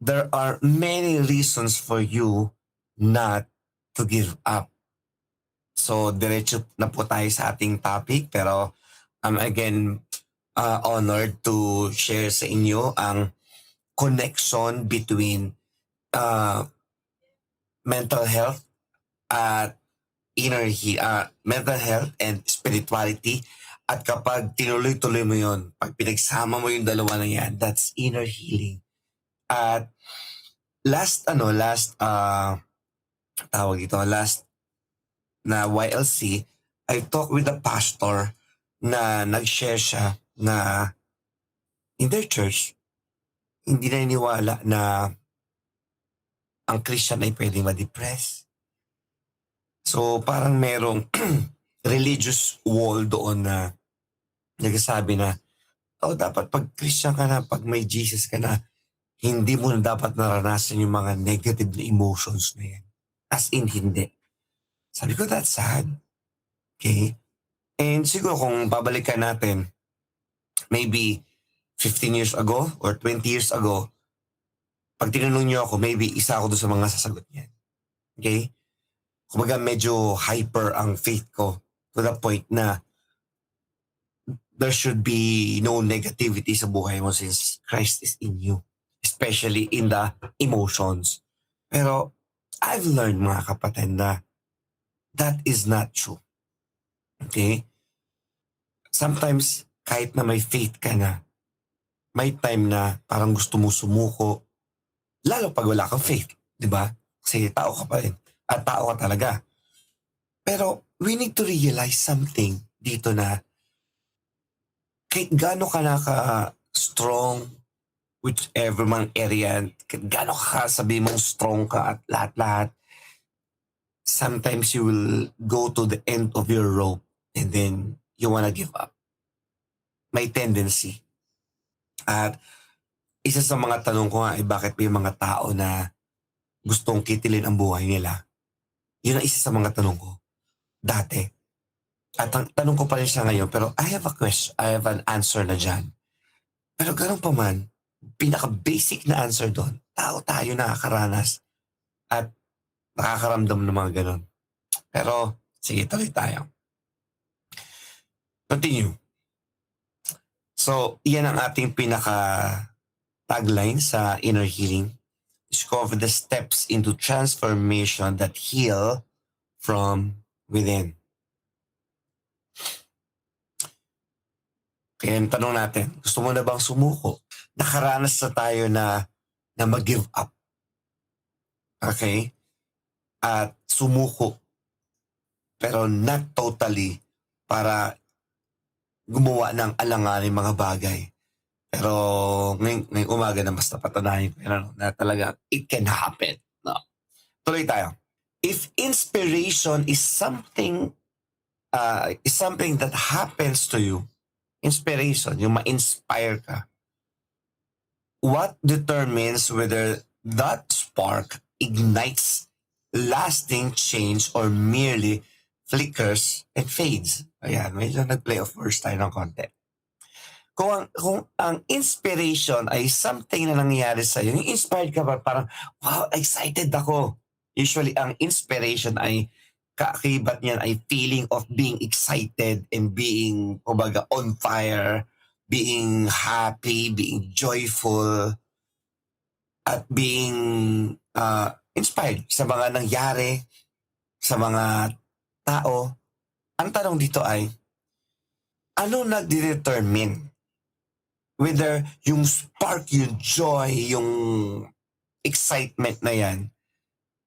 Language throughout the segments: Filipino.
there are many reasons for you not to give up. So, diretso na po tayo sa ating topic. Pero I'm again honored to share sa inyo ang connection between uh, mental health at mental health and spirituality. At kapag tinuloy-tuloy mo yon, pag pinagsama mo yung dalawa na yan, that's inner healing. At last na YLC, I talked with a pastor na nag-share siya na in their church, hindi na iniwala na ang Christian ay pwedeng ma-depress. So parang merong religious wall doon na nagsasabi na, dapat pag Christian ka na, pag may Jesus ka na, hindi mo na dapat naranasan yung mga negative na emotions na yan. As in, hindi. Sabi ko, that's sad. Okay? And siguro kung babalikan natin, maybe 15 years ago or 20 years ago, pag tinanong niyo ako, maybe isa ako doon sa mga sasagot niyan. Okay? Kumbaga medyo hyper ang faith ko to the point na there should be no negativity sa buhay mo since Christ is in you. Especially in the emotions. Pero I've learned, mga kapatid, na that is not true. Okay? Sometimes, kahit na may faith ka na, may time na parang gusto mo sumuko, lalo pag wala kang faith, di ba? Kasi tao ka pa rin. At tao ka talaga. Pero we need to realize something dito na kahit gaano ka na ka-strong, whichever mang area, kahit gaano ka sabi mong strong ka at lahat-lahat, sometimes you will go to the end of your rope and then you wanna give up. May tendency. At isa sa mga tanong ko nga ay bakit may mga tao na gustong kitilin ang buhay nila. Yun ang isa sa mga tanong ko. Dati. At ang tanong ko pa rin siya ngayon, pero I have a question, I have an answer na dyan. Pero ganun pa man, pinaka-basic na answer doon, tao tayo nakakaranas at nakakaramdam ng mga ganun. Pero, sige, tuloy tayo. Continue. So, iyan ang ating pinaka-tagline sa inner healing. Discover the steps into transformation that heal from within. Kaya yung tanong natin, gusto mo na bang sumuko? Nakaranas na tayo na mag-give up. Okay? At sumuko. Pero not totally para gumawa ng alanganin mga bagay. Pero ngayong umaga na mas napatunayan na talaga it can happen. No. Tuloy tayo. If inspiration is something that happens to you, inspiration, yung ma-inspire ka, what determines whether that spark ignites lasting change or merely flickers and fades? Ayan, medyo nag-play of words tayo ng konti. Kung ang inspiration ay something na nangyayari sa'yo, yung inspired ka ba, parang, wow, excited ako. Usually, ang inspiration ay kaakibat niyan ay feeling of being excited and being, kumbaga, on fire, being happy, being joyful, at being inspired sa mga nangyari, sa mga tao. Ang tanong dito ay, ano nagdedetermine whether yung spark, yung joy, yung excitement na yan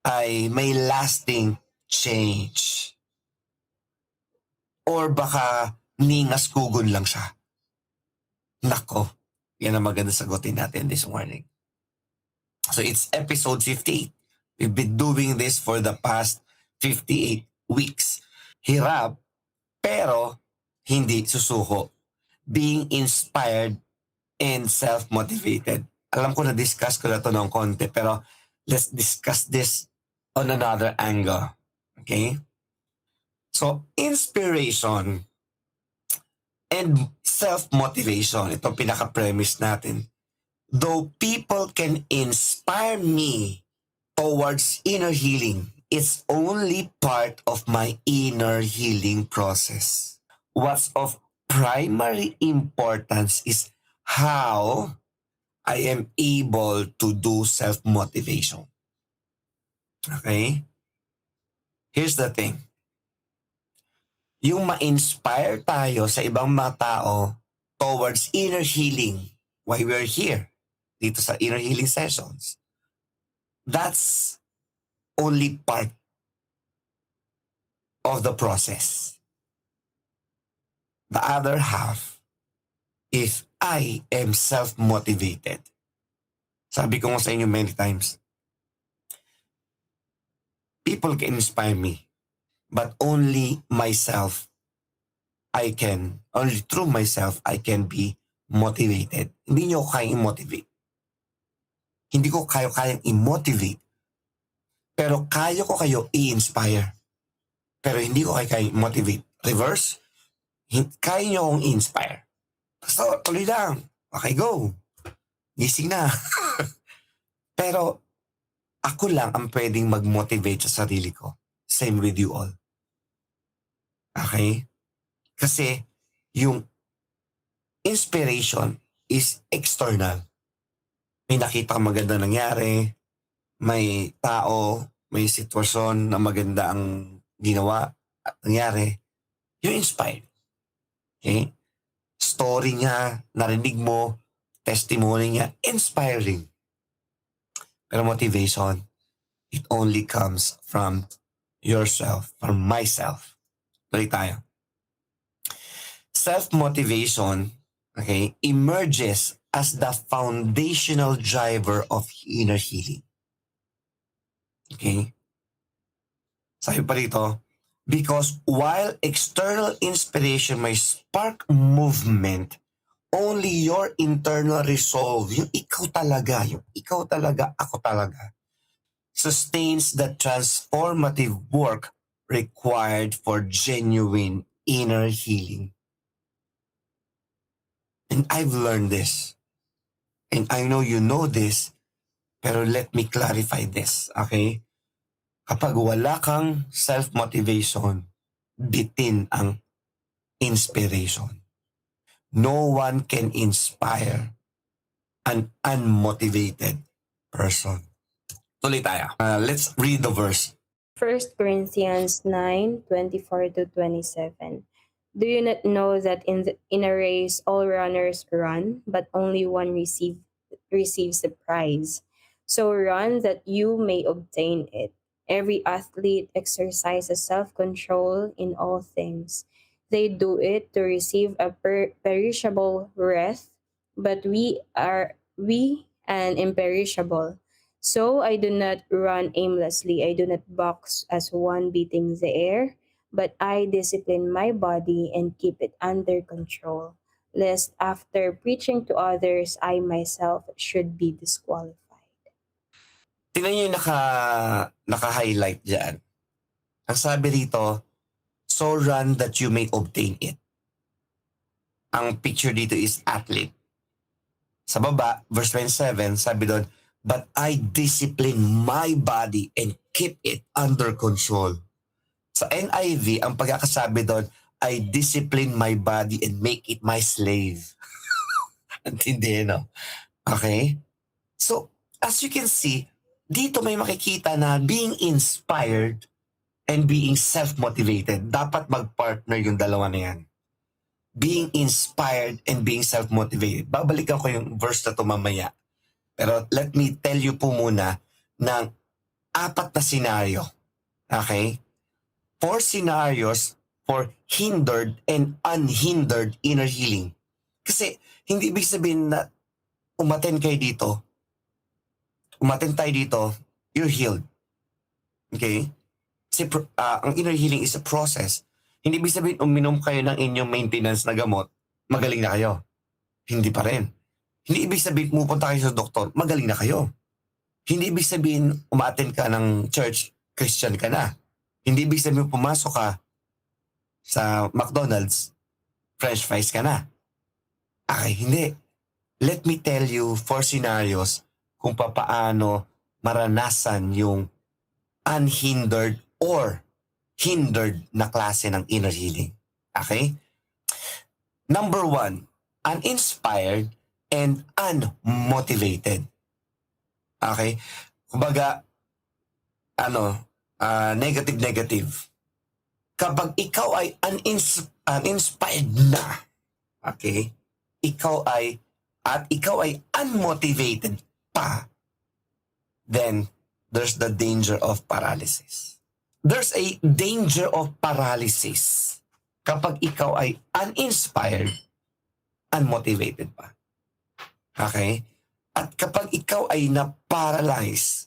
ay may lasting change? Or baka ningas kugon lang siya? Nako, yan ang maganda sagutin natin this morning. So it's episode 58. We've been doing this for the past 58 weeks. Hirap, pero hindi susuko. Being inspired and self-motivated. Alam ko na-discuss ko na ito ng konti, pero let's discuss this on another angle. Okay? So, inspiration and self-motivation, itong pinaka-premise natin. Though people can inspire me towards inner healing, it's only part of my inner healing process. What's of primary importance is how I am able to do self-motivation. Okay? Here's the thing. Yung ma-inspire tayo sa ibang mga tao towards inner healing, why we're here, dito sa inner healing sessions, that's only part of the process. The other half, if I am self-motivated. Sabi ko nga sa inyo many times, people can inspire me, but only only through myself, I can be motivated. Hindi nyo kayang i-motivate. Hindi ko kayang i-motivate. Pero kaya ko kayo i-inspire. Pero hindi ko kayang i-motivate. Reverse, kaya nyo akong i-inspire. So, tuloy lang. Okay, go. Gising na. Pero, ako lang ang pwedeng mag-motivate sa sarili ko. Same with you all. Okay? Kasi, yung inspiration is external. May nakita kang maganda nangyari, may tao, may sitwasyon na maganda ang ginawa at nangyari, you're inspired. Okay? Story niya, narinig mo, testimony niya, inspiring. Pero motivation, it only comes from yourself, from myself. Tuloy tayo. Self-motivation, okay, emerges as the foundational driver of inner healing. Okay? Sabi pa rito, because while external inspiration may spark movement, only your internal resolve, yung ikaw talaga, ako talaga, sustains the transformative work required for genuine inner healing. And I've learned this. And I know you know this, pero let me clarify this, okay? Kapag wala kang self-motivation, bitin ang inspiration. No one can inspire an unmotivated person. Tuloy tayo. Let's read the verse. 1 Corinthians 9:24 to 27. Do you not know that in a race all runners run, but only one receives the prize? So run that you may obtain it. Every athlete exercises self-control in all things. They do it to receive a perishable wreath, but we an imperishable. So I do not run aimlessly. I do not box as one beating the air, but I discipline my body and keep it under control, lest after preaching to others, I myself should be disqualified. Tingnan niyo yung naka-highlight dyan. Ang sabi rito, so run that you may obtain it. Ang picture dito is athlete. Sa baba, verse 27, sabi doon, but I discipline my body and keep it under control. Sa NIV, ang pagkakasabi doon, I discipline my body and make it my slave. Antindi, no? Okay? So, as you can see, dito may makikita na being inspired and being self-motivated, dapat mag-partner yung dalawa na yan. Being inspired and being self-motivated. Babalikan ko yung verse na to mamaya. Pero let me tell you po muna ng 4 na scenario. Okay? 4 scenarios for hindered and unhindered inner healing. Kasi hindi ibig sabihin na umaten tayo dito, you're healed. Okay? Kasi ang inner healing is a process. Hindi ibig sabihin uminom kayo ng inyong maintenance na gamot, magaling na kayo. Hindi pa rin. Hindi ibig sabihin pupunta kayo sa doktor, magaling na kayo. Hindi ibig sabihin umaattend ka ng church, Christian ka na. Hindi ibig sabihin pumasok ka sa McDonald's, French fries ka na. Okay, hindi. let me tell you 4 scenarios kung papaano maranasan yung unhindered or hindered na klase ng inner healing. Okay? Number 1, uninspired and unmotivated. Okay? Kumbaga, negative. Kapag ikaw ay uninspired na, okay, ikaw ay unmotivated pa, then there's the danger of paralysis. There's a danger of paralysis kapag ikaw ay uninspired, unmotivated pa. Okay? At kapag ikaw ay na-paralyze,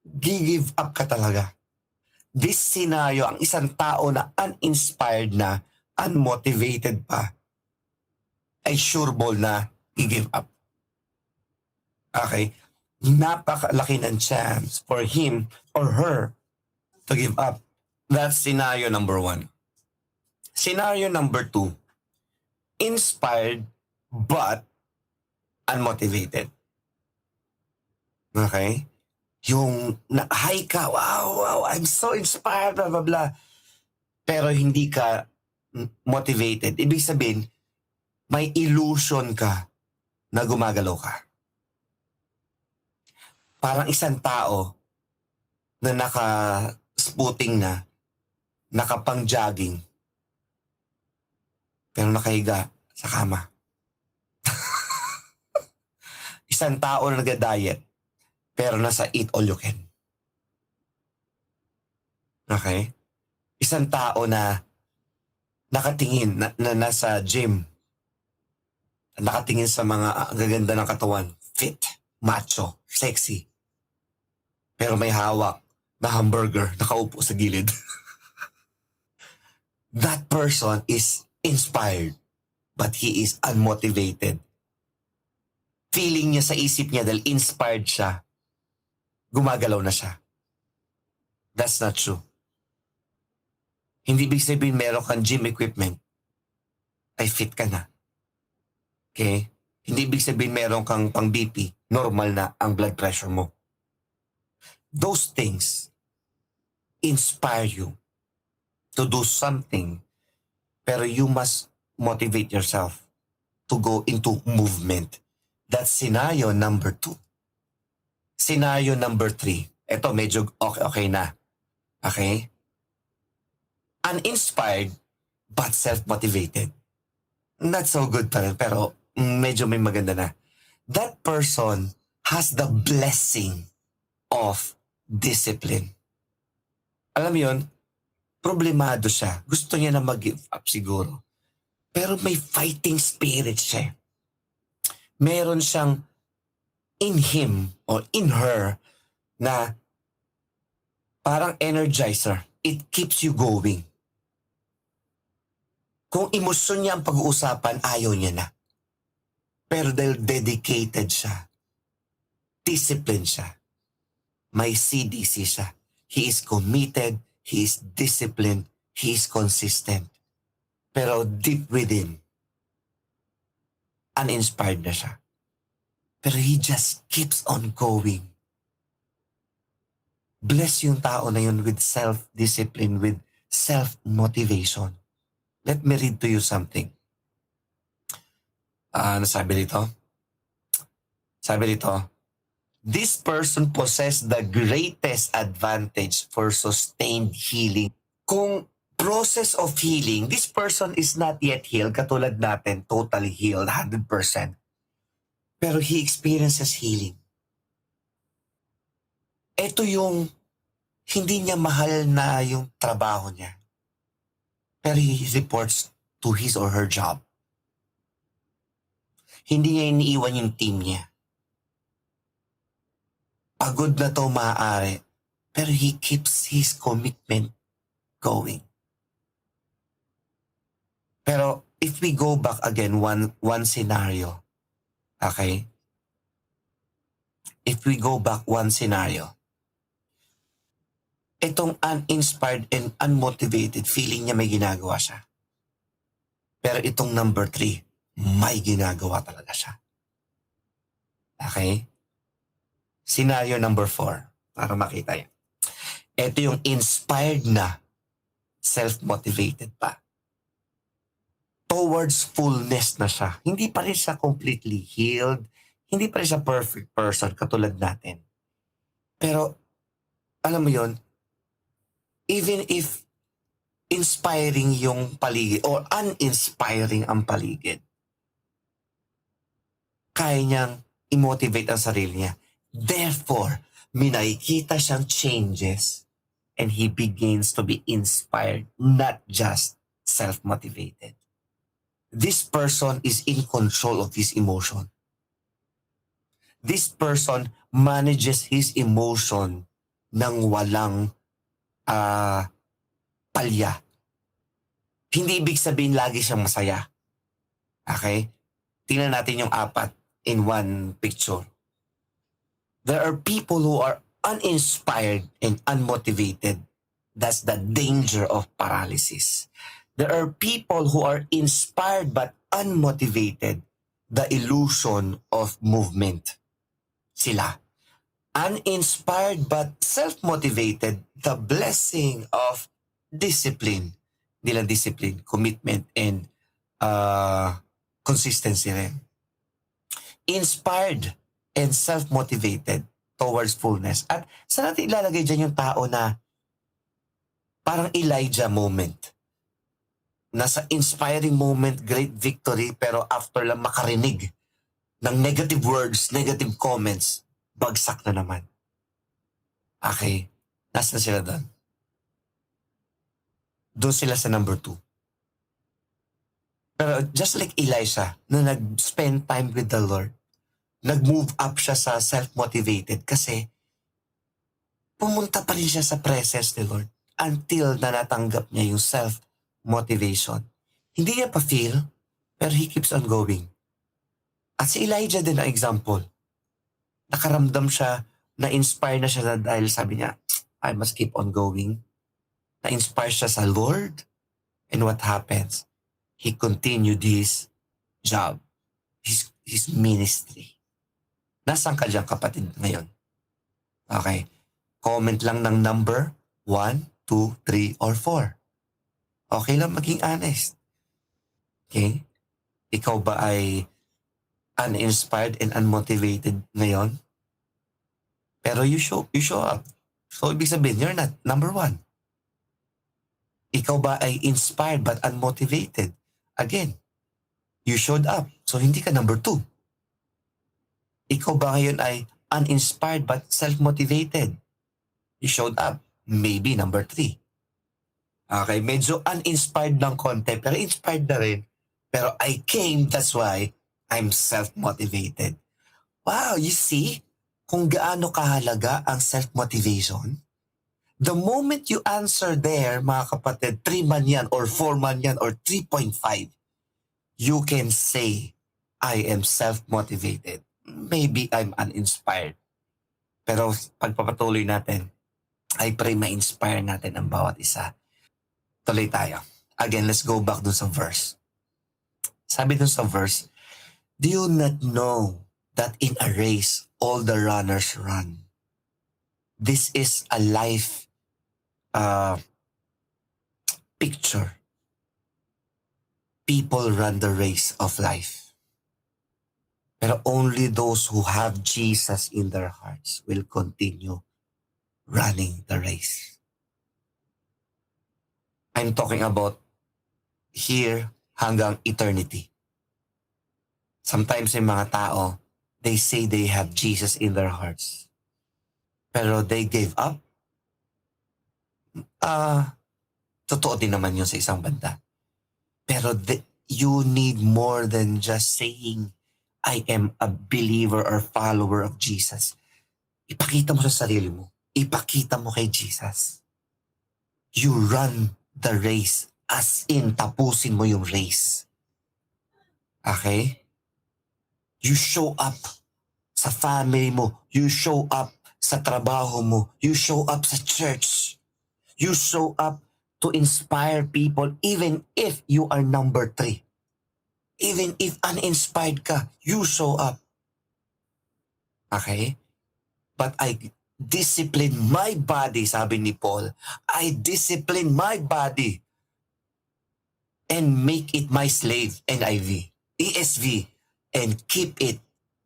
give up ka talaga. This scenario, ang isang tao na uninspired na, unmotivated pa, ay sure ball na i-give up. Okay? Napakalaki ng chance for him or her to give up. That's scenario number 1. Scenario number 2, inspired but unmotivated. Okay? Yung high ka, wow, I'm so inspired, blah, blah, blah. Pero hindi ka motivated. Ibig sabihin, may illusion ka na gumagalaw ka. Parang isang tao na naka-spooting na, nakapang-jogging, pero nakahiga sa kama. Isang tao na nag-diet, pero nasa eat all you can. Okay? Isang tao na nakatingin, na nasa gym, nakatingin sa mga gaganda ng katawan, fit, macho, sexy, pero may hawak na hamburger nakaupo sa gilid. That person is inspired, but he is unmotivated. Feeling niya sa isip niya dahil inspired siya, gumagalaw na siya. That's not true. Hindi ibig sabihin meron kang gym equipment, ay fit ka na. Okay? Hindi ibig sabihin meron kang pang BP, normal na ang blood pressure mo. Those things inspire you to do something, pero you must motivate yourself to go into movement. That's scenario number 2. Scenario number 3. Ito medyo okay na. Okay? Uninspired but self-motivated. Not so good pa rin, pero medyo may maganda na. That person has the blessing of discipline. Alam mo yun, problemado siya. Gusto niya na mag-give up siguro. Pero may fighting spirit siya. Meron siyang in him or in her na parang energizer. It keeps you going. Kung emosyon niya ang pag-uusapan, ayaw niya na. Pero dahil dedicated siya, disciplined siya, may CDC siya. He is committed, he is disciplined, he is consistent. Pero deep within, uninspired na siya. Pero he just keeps on going. Bless yung tao na yun with self-discipline, with self-motivation. Let me read to you something. Ano sabi dito? Sabi dito, this person possess the greatest advantage for sustained healing. Kung process of healing, this person is not yet healed, katulad natin, totally healed, 100%. Pero he experiences healing. Ito yung hindi niya mahal na yung trabaho niya. Pero he reports to his or her job. Hindi niya iniiwan yung team niya. Pagod na to maaari, pero he keeps his commitment going. Pero if we go back again, one scenario, okay? If we go back one scenario, itong uninspired and unmotivated, feeling niya may ginagawa siya. Pero itong number 3, may ginagawa talaga siya. Okay? Scenario number 4, para makita yun. Ito yung inspired na, self-motivated pa. Towards fullness na siya. Hindi pa rin siya completely healed. Hindi pa rin siya perfect person katulad natin. Pero, alam mo yon, even if inspiring yung paligid or uninspiring ang paligid, kaya niyang i-motivate ang sarili niya. Therefore, may nakikita siyang changes and he begins to be inspired, not just self-motivated. This person is in control of his emotion. This person manages his emotion ng walang palya. Hindi ibig sabihin lagi siyang masaya. Okay? Tingnan natin yung 4 in one picture. There are people who are uninspired and unmotivated. That's the danger of paralysis. There are people who are inspired but unmotivated. The illusion of movement. Sila. Uninspired but self-motivated. The blessing of discipline. Hindi lang discipline, commitment and consistency rin. Inspired and self-motivated towards fullness. At saan natin ilalagay dyan yung tao na parang Elijah moment? Nasa inspiring moment, great victory, pero after lang makarinig ng negative words, negative comments, bagsak na naman. Okay, nasaan sila doon? Doon sila sa number 2. Pero just like Elisha, na nag-spend time with the Lord, nag-move up siya sa self-motivated kasi pumunta pa rin siya sa presence ni Lord until na natanggap niya yung self-motivation. Hindi niya pa feel, pero he keeps on going. At si Elijah din ang example. Nakaramdam siya, na-inspire na siya dahil sabi niya, I must keep on going. Na-inspire siya sa Lord. And what happens? He continued his job, his ministry. Nasaan ka dyan, kapatid, ngayon? Okay. Comment lang ng number 1, 2, 3, or 4. Okay lang maging honest. Okay? Ikaw ba ay uninspired and unmotivated ngayon? Pero you show up. So, ibig sabihin, you're not number 1. Ikaw ba ay inspired but unmotivated? Again, you showed up. So, hindi ka number 2. Ikaw ba ngayon ay uninspired but self-motivated? You showed up. Maybe number 3. Okay, medyo uninspired ng konti, pero inspired na rin. Pero I came, that's why I'm self-motivated. Wow, you see kung gaano kahalaga ang self-motivation? The moment you answer there, mga kapatid, 3 man yan, or 4 man yan, or 3.5, you can say, I am self-motivated. Maybe I'm uninspired. Pero pagpapatuloy natin, I pray ma-inspire natin ang bawat isa. Tuloy tayo. Again, let's go back dun sa verse. Sabi dun sa verse, do you not know that in a race, all the runners run? This is a life picture. People run the race of life. Pero only those who have Jesus in their hearts will continue running the race. I'm talking about here hanggang eternity. Sometimes yung mga tao, they say they have Jesus in their hearts. Pero they gave up. Totoo din naman yun sa isang banda. Pero you need more than just saying, I am a believer or follower of Jesus. Ipakita mo sa sarili mo. Ipakita mo kay Jesus. You run the race as in tapusin mo yung race. Okay? You show up sa family mo. You show up sa trabaho mo. You show up sa church. You show up to inspire people even if you are number 3. Even if uninspired ka, you show up. Okay? But I discipline my body, sabi ni Paul. I discipline my body and make it my slave, NIV, ESV, and keep it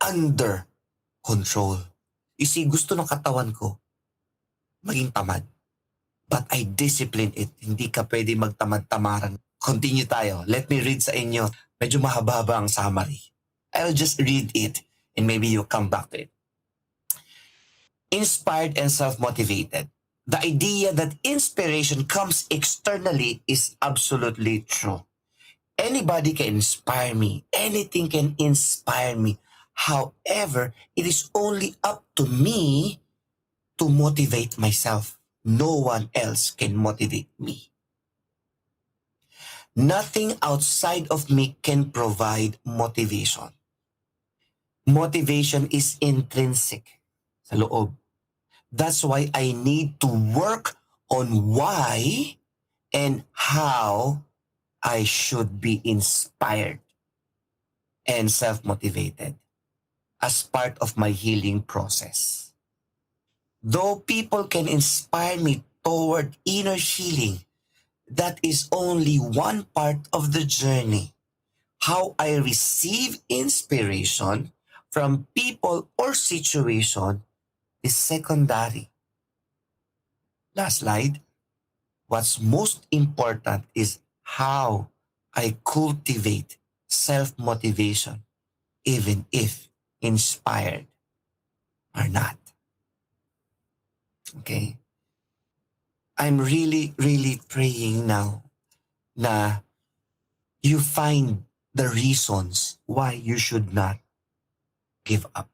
under control. You see, gusto ng katawan ko maging tamad. But I discipline it. Hindi ka pwede magtamad-tamaran. Continue tayo. Let me read sa inyo. Medyo mahaba-haba ang summary. I'll just read it and maybe you'll come back to it. Inspired and self-motivated. The idea that inspiration comes externally is absolutely true. Anybody can inspire me. Anything can inspire me. However, it is only up to me to motivate myself. No one else can motivate me. Nothing outside of me can provide motivation. Motivation is intrinsic sa loob. That's why I need to work on why and how I should be inspired and self-motivated as part of my healing process. Though people can inspire me toward inner healing, that is only one part of the journey. How I receive inspiration from people or situation is secondary. Last slide. What's most important is how I cultivate self-motivation, even if inspired or not. Okay? I'm really, really praying now na you find the reasons why you should not give up.